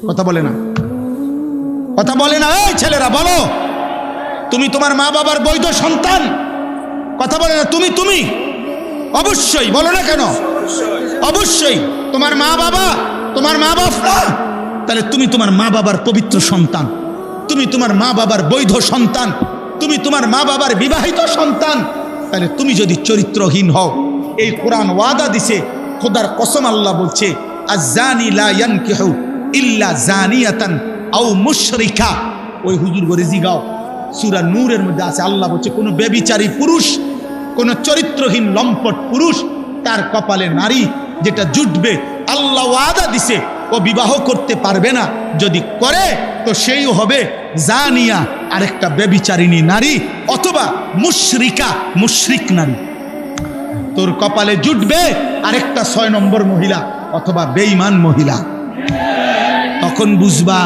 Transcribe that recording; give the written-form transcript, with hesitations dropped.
কথা বলে না, কথা বলে না। এই ছেলেরা বলো, তুমি তোমার মা বাবার বৈধ সন্তান? কথা বলে না। তুমি অবশ্যই বলো না কেন? অবশ্যই তোমার মা বাবা, তোমার মা বাবা, তাহলে তুমি তোমার মা বাবার পবিত্র সন্তান, তুমি তোমার মা বাবার বৈধ সন্তান, তুমি তোমার মা বাবার বিবাহিত সন্তান। তাহলে তুমি যদি চরিত্রহীন হও, এই কোরআন ওয়াদা দিছে, খোদার কসম আল্লাহ বলছে, আয-জানি লা ইয়ানকিহু ইল্লা জানিয়াতান আও মুশরিকা। ওই হুজুর করে জিগাও, সূরা নূরের মধ্যে আছে, আল্লাহ বলছে কোন ব্যভিচারী পুরুষ, কোন চরিত্রহীন লম্পট পুরুষ, তার কপালে নারী যেটা জুটবে, আল্লাহ ওয়াদা দিছে ও বিবাহ করতে পারবে না। যদি করে তো সেই হবে জানিয়া, আরেকটা ব্যভিচারিণী নারী, অথবা মুশরিকা, মুশরিক নারী। তোর কপালে জুটবে আরেকটা 6 নম্বর মহিলা অথবা বেঈমান মহিলা। তখন বুঝবা